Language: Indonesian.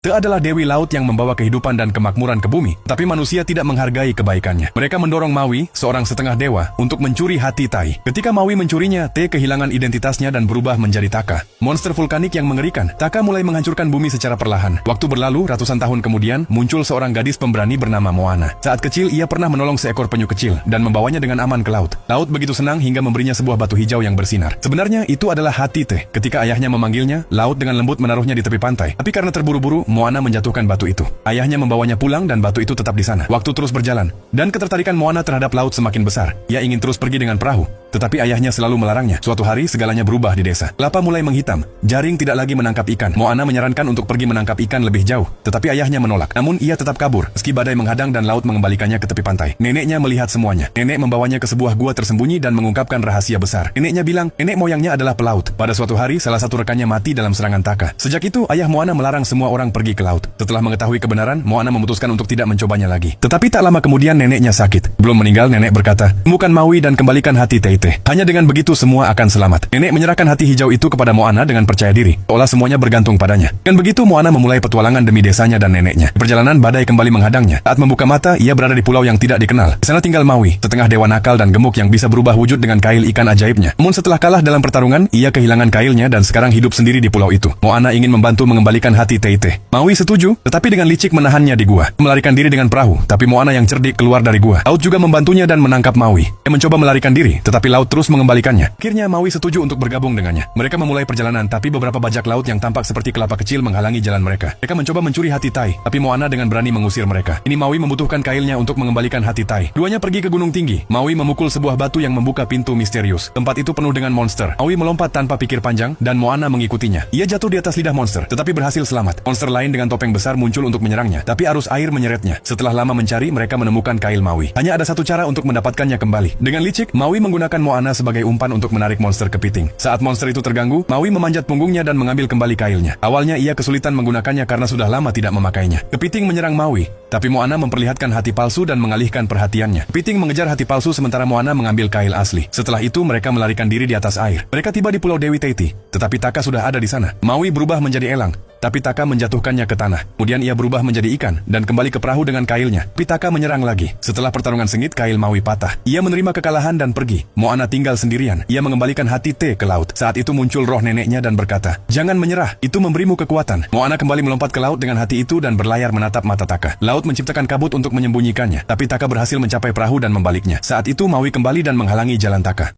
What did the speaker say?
Te adalah dewi laut yang membawa kehidupan dan kemakmuran ke bumi, tapi manusia tidak menghargai kebaikannya. Mereka mendorong Maui, seorang setengah dewa, untuk mencuri hati Tai. Ketika Maui mencurinya, Te kehilangan identitasnya dan berubah menjadi Taka, monster vulkanik yang mengerikan. Taka mulai menghancurkan bumi secara perlahan. Waktu berlalu, ratusan tahun kemudian, muncul seorang gadis pemberani bernama Moana. Saat kecil, ia pernah menolong seekor penyu kecil dan membawanya dengan aman ke laut. Laut begitu senang hingga memberinya sebuah batu hijau yang bersinar. Sebenarnya itu adalah hati Te. Ketika ayahnya memanggilnya, laut dengan lembut menaruhnya di tepi pantai. Tapi karena terburu-buru, Moana menjatuhkan batu itu. Ayahnya membawanya pulang dan batu itu tetap di sana. Waktu terus berjalan, dan ketertarikan Moana terhadap laut semakin besar. Ia ingin terus pergi dengan perahu, tetapi ayahnya selalu melarangnya. Suatu hari, segalanya berubah di desa. Kelapa mulai menghitam, jaring tidak lagi menangkap ikan. Moana menyarankan untuk pergi menangkap ikan lebih jauh, tetapi ayahnya menolak. Namun ia tetap kabur, meski badai menghadang dan laut mengembalikannya ke tepi pantai. Neneknya melihat semuanya. Nenek membawanya ke sebuah gua tersembunyi dan mengungkapkan rahasia besar. Neneknya bilang, nenek moyangnya adalah pelaut. Pada suatu hari, salah satu rekannya mati dalam serangan Taka. Sejak itu, ayah Moana melarang semua orang pergi ke laut. Setelah mengetahui kebenaran, Moana memutuskan untuk tidak mencobanya lagi. Tetapi tak lama kemudian neneknya sakit. Belum meninggal, nenek berkata, temukan Maui dan kembalikan hati Teite. Hanya dengan begitu semua akan selamat. Nenek menyerahkan hati hijau itu kepada Moana dengan percaya diri, seolah semuanya bergantung padanya. Dan begitu Moana memulai petualangan demi desanya dan neneknya. Di perjalanan, badai kembali menghadangnya. Saat membuka mata, ia berada di pulau yang tidak dikenal. Di sana tinggal Maui, setengah dewa nakal dan gemuk yang bisa berubah wujud dengan kail ikan ajaibnya. Namun setelah kalah dalam pertarungan, ia kehilangan kailnya dan sekarang hidup sendiri di pulau itu. Moana ingin membantu mengembalikan hati Teite. Maui setuju, tetapi dengan licik menahannya di gua. Melarikan diri dengan perahu, tapi Moana yang cerdik keluar dari gua. Laut juga membantunya dan menangkap Maui. Ia mencoba melarikan diri, tetapi laut terus mengembalikannya. Akhirnya Maui setuju untuk bergabung dengannya. Mereka memulai perjalanan, tapi beberapa bajak laut yang tampak seperti kelapa kecil menghalangi jalan mereka. Mereka mencoba mencuri hati Tai, tapi Moana dengan berani mengusir mereka. Ini Maui membutuhkan kailnya untuk mengembalikan hati Tai. Duanya pergi ke gunung tinggi. Maui memukul sebuah batu yang membuka pintu misterius. Tempat itu penuh dengan monster. Maui melompat tanpa pikir panjang, dan Moana mengikutinya. Ia jatuh di atas lidah monster, tetapi berhasil selamat. Monster lain dengan topeng besar muncul untuk menyerangnya, tapi arus air menyeretnya. Setelah lama mencari, mereka menemukan kail Maui. Hanya ada satu cara untuk mendapatkannya kembali. Dengan licik, Maui menggunakan Moana sebagai umpan untuk menarik monster kepiting. Saat monster itu terganggu, Maui memanjat punggungnya dan mengambil kembali kailnya. Awalnya ia kesulitan menggunakannya karena sudah lama tidak memakainya. Kepiting menyerang Maui, tapi Moana memperlihatkan hati palsu dan mengalihkan perhatiannya. Kepiting mengejar hati palsu sementara Moana mengambil kail asli. Setelah itu mereka melarikan diri di atas air. Mereka tiba di Pulau Dewi Teiti, tetapi Taka sudah ada di sana. Maui berubah menjadi elang, tapi Taka menjatuhkannya ke tanah. Kemudian ia berubah menjadi ikan dan kembali ke perahu dengan kailnya. Tapi Taka menyerang lagi. Setelah pertarungan sengit, kail Maui patah. Ia menerima kekalahan dan pergi. Moana tinggal sendirian. Ia mengembalikan hati Te ke laut. Saat itu muncul roh neneknya dan berkata, jangan menyerah, itu memberimu kekuatan. Moana kembali melompat ke laut dengan hati itu dan berlayar menatap mata Taka. Laut menciptakan kabut untuk menyembunyikannya, tapi Taka berhasil mencapai perahu dan membaliknya. Saat itu Maui kembali dan menghalangi jalan Taka.